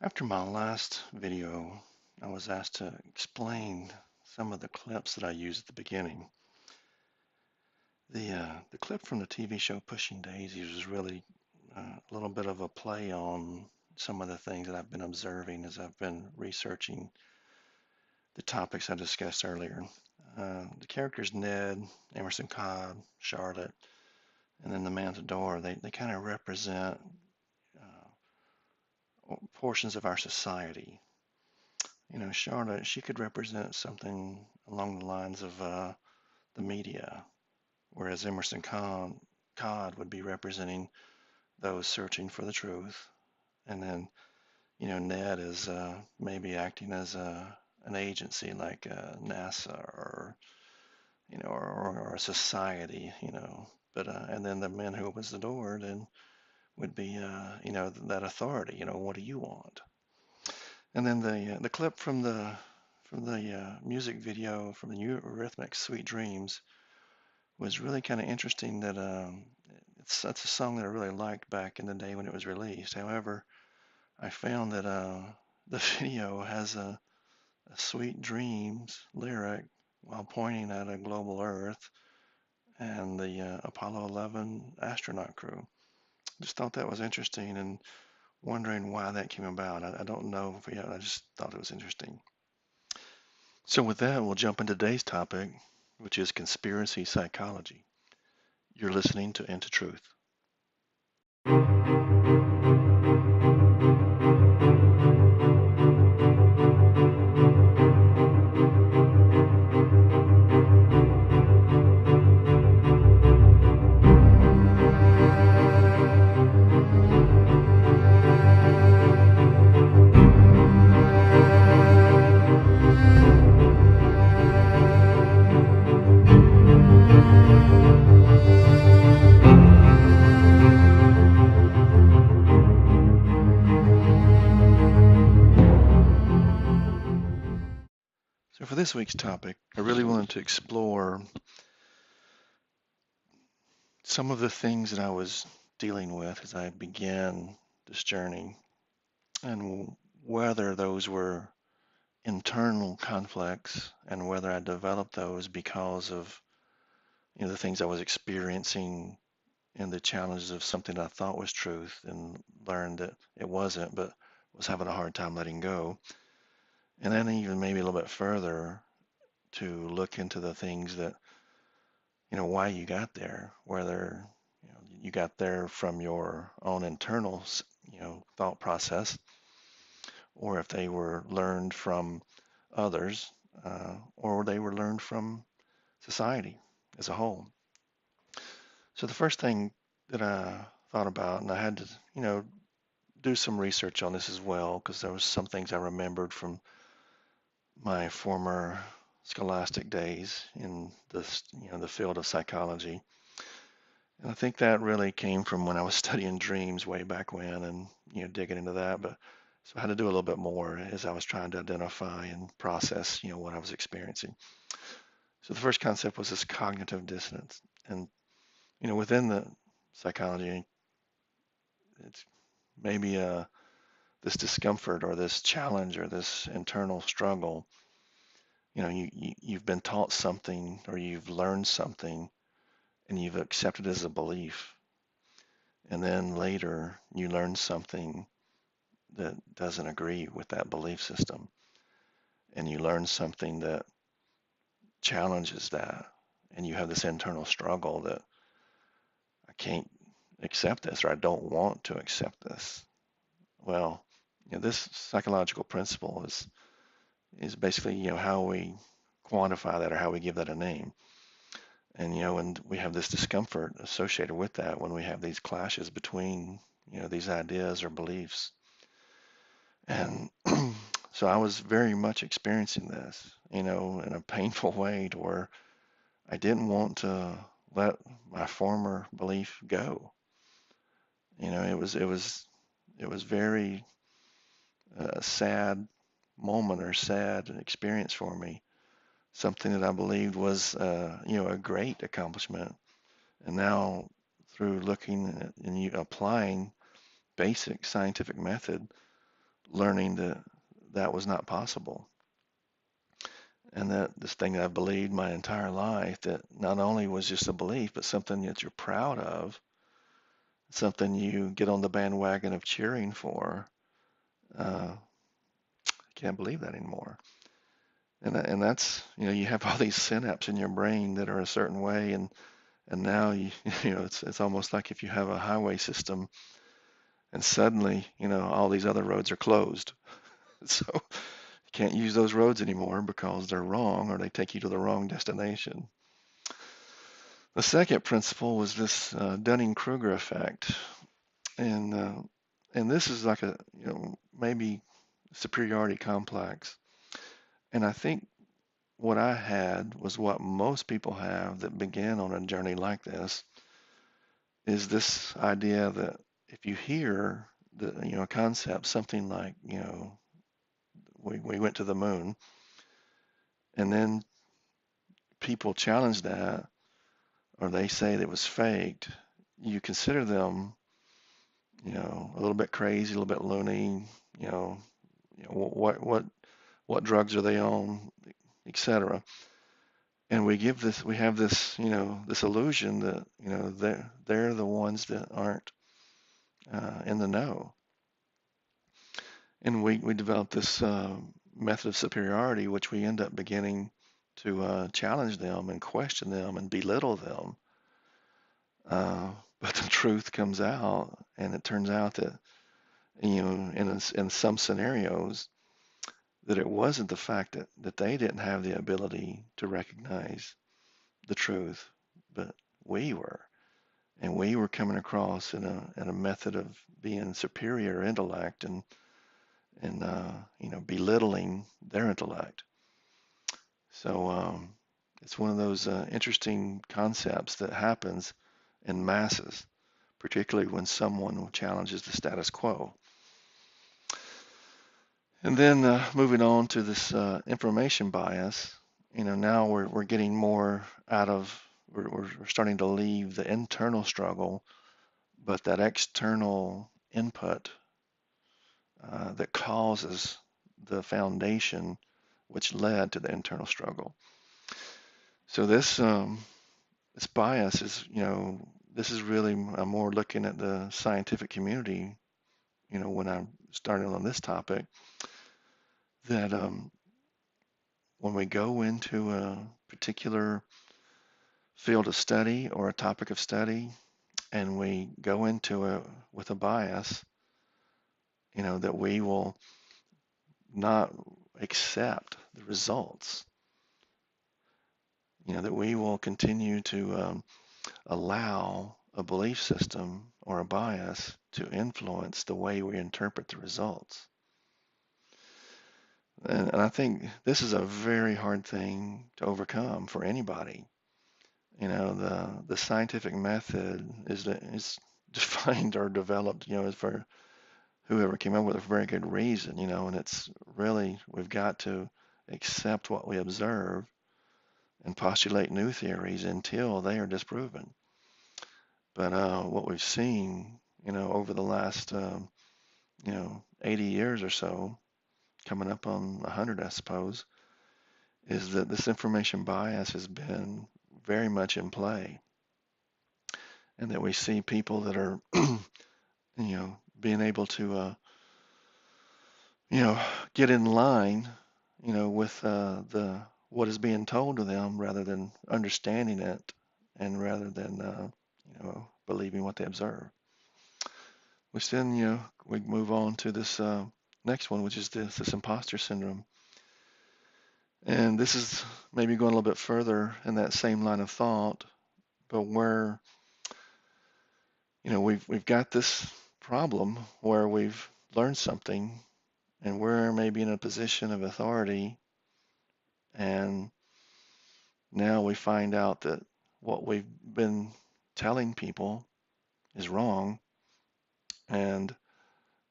After my last video, I was asked to explain some of the clips that I used at the beginning. The clip from the TV show Pushing Daisies was really a little bit of a play on some of the things that I've been observing as I've been researching the topics I discussed earlier. The characters Ned, Emerson Cobb, Charlotte, and then the man at the door, they kind of represent portions of our society. Charlotte, she could represent something along the lines of the media, whereas Codd would be representing those searching for the truth. And then, Ned is maybe acting as an agency like NASA or a society, But and then the man who opens the door then would be, that authority. What do you want? And then the clip from the music video from the Eurythmics Sweet Dreams was really kind of interesting. That's a song that I really liked back in the day when it was released. However, I found that the video has a Sweet Dreams lyric while pointing at a global Earth and the Apollo 11 astronaut crew. Just thought that was interesting and wondering why that came about. I don't know if I just thought it was interesting. So with that, we'll jump into today's topic, which is conspiracy psychology. You're listening to N2Truth. So for this week's topic, I really wanted to explore some of the things that I was dealing with as I began this journey, and whether those were internal conflicts and whether I developed those because of the things I was experiencing and the challenges of something I thought was truth and learned that it wasn't, but was having a hard time letting go. And then even maybe a little bit further to look into the things that, why you got there, whether, you got there from your own internal, thought process, or if they were learned from others, or they were learned from society as a whole. So the first thing that I thought about, and I had to, do some research on this as well, because there was some things I remembered from my former scholastic days in this, the field of psychology. And I think that really came from when I was studying dreams way back when and, digging into that. But so I had to do a little bit more as I was trying to identify and process, what I was experiencing. So the first concept was this cognitive dissonance. And, within the psychology, it's maybe this discomfort or this challenge or this internal struggle. You've been taught something or you've learned something and you've accepted it as a belief. And then later you learn something that doesn't agree with that belief system. And you learn something that challenges that. And you have this internal struggle that I can't accept this or I don't want to accept this. Well, this psychological principle is basically, how we quantify that or how we give that a name. And, and we have this discomfort associated with that when we have these clashes between, these ideas or beliefs. And so I was very much experiencing this, in a painful way to where I didn't want to let my former belief go. It was very sad moment or sad experience for me. Something that I believed was, a great accomplishment. And now through looking at and applying basic scientific method, learning that that was not possible. And that this thing that I've believed my entire life, that not only was just a belief, but something that you're proud of, something you get on the bandwagon of cheering for. I can't believe that anymore. And that's, you have all these synapses in your brain that are a certain way, and now it's almost like if you have a highway system and suddenly, all these other roads are closed. So you can't use those roads anymore because they're wrong or they take you to the wrong destination. The second principle was this Dunning-Kruger effect, and this is like a maybe superiority complex. And I think what I had was what most people have that begin on a journey like this, is this idea that if you hear a concept, something like, we went to the moon, and then people challenge that, or they say that it was faked, you consider them, a little bit crazy, a little bit loony, what drugs are they on, etc. And we have this, this illusion that, they're the ones that aren't in the know. And we develop this method of superiority, which we end up beginning to challenge them and question them and belittle them. But the truth comes out, and it turns out that, in some scenarios, that it wasn't the fact that they didn't have the ability to recognize the truth, but we were. And we were coming across in a method of being superior intellect and belittling their intellect. So it's one of those interesting concepts that happens in masses, particularly when someone challenges the status quo. And then moving on to this information bias, now we're getting more out of, we're starting to leave the internal struggle, but that external input that causes the foundation which led to the internal struggle. So this bias is, this is really, I'm more looking at the scientific community, when I started on this topic, that when we go into a particular field of study or a topic of study, and we go into it with a bias, that we will not accept the results, that we will continue to allow a belief system or a bias to influence the way we interpret the results. And I think this is a very hard thing to overcome for anybody. The scientific method is defined or developed, for whoever came up with it for a very good reason, and it's really, we've got to accept what we observe and postulate new theories until they are disproven. But what we've seen, over the last, 80 years or so, coming up on 100, I suppose, is that this information bias has been very much in play, and that we see people that are, being able to, get in line, with what is being told to them rather than understanding it, and rather than, believing what they observe. Which then, we move on to this next one, which is this imposter syndrome. And this is maybe going a little bit further in that same line of thought, but where, we've got this problem where we've learned something and we're maybe in a position of authority, and now we find out that what we've been telling people is wrong, and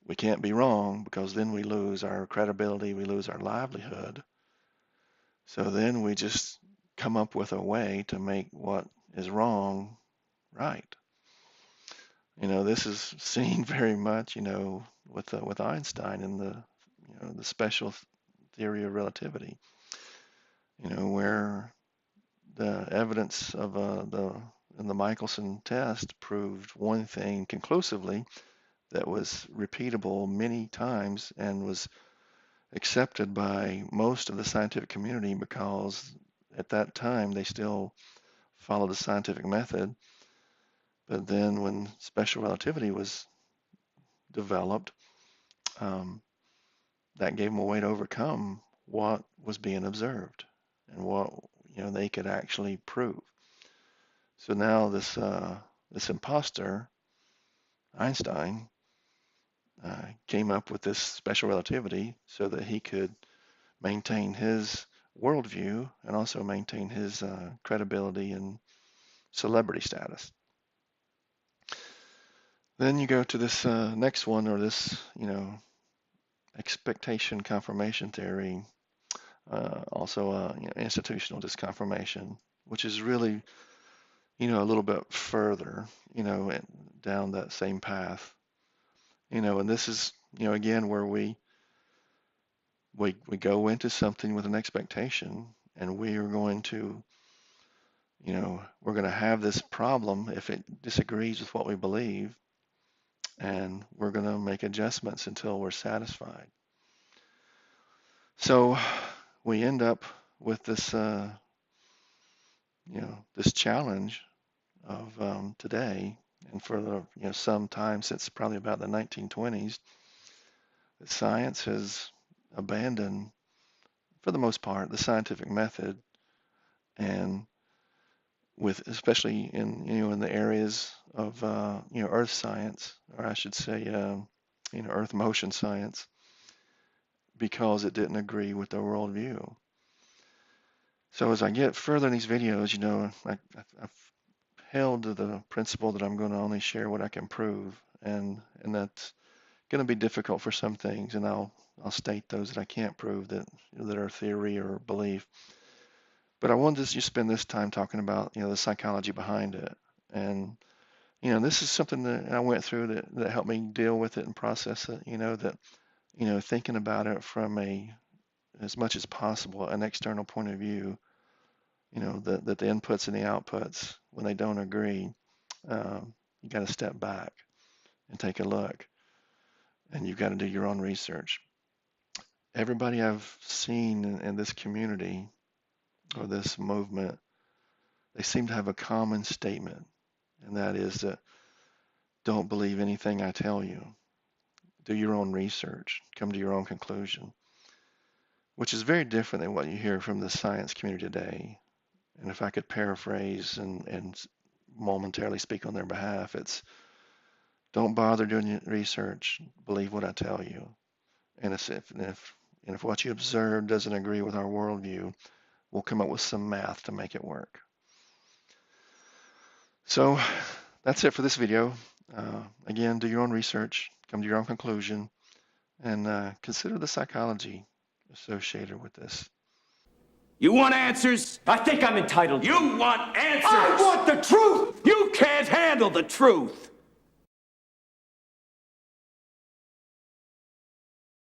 we can't be wrong because then we lose our credibility, we lose our livelihood. So then we just come up with a way to make what is wrong right. This is seen very much, with Einstein and the special theory of relativity, where the evidence of the Michelson test proved one thing conclusively that was repeatable many times and was accepted by most of the scientific community because at that time they still followed the scientific method. But then when special relativity was developed, that gave them a way to overcome what was being observed and what they could actually prove. So now this imposter, Einstein, came up with this special relativity so that he could maintain his worldview and also maintain his credibility and celebrity status. Then you go to this next one, or this, expectation confirmation theory, also institutional disconfirmation, which is really, a little bit further, down that same path. And this is, again, where we go into something with an expectation, and we are going to, we're going to have this problem if it disagrees with what we believe, and we're going to make adjustments until we're satisfied. So we end up with this, this challenge of today, and for the, some time since probably about the 1920s, that science has abandoned, for the most part, the scientific method, and with especially in the areas of earth science, or I should say earth motion science, because it didn't agree with their worldview. So as I get further in these videos, I've held to the principle that I'm going to only share what I can prove, and that's going to be difficult for some things, and I'll state those that I can't prove that are theory or belief. But I wanted to just spend this time talking about the psychology behind it, and this is something that I went through that helped me deal with it and process it. That thinking about it from as much as possible an external point of view. That the inputs and the outputs, when they don't agree, you got to step back and take a look, and you've got to do your own research. Everybody I've seen in this community or this movement, they seem to have a common statement, and that is that don't believe anything I tell you. Do your own research, come to your own conclusion, which is very different than what you hear from the science community today. And if I could paraphrase and momentarily speak on their behalf, it's don't bother doing your research, believe what I tell you. And if what you observe doesn't agree with our worldview, we'll come up with some math to make it work. So that's it for this video. Again, do your own research, come to your own conclusion, and consider the psychology associated with this. You want answers? I think I'm entitled. You want answers? I want the truth! You can't handle the truth!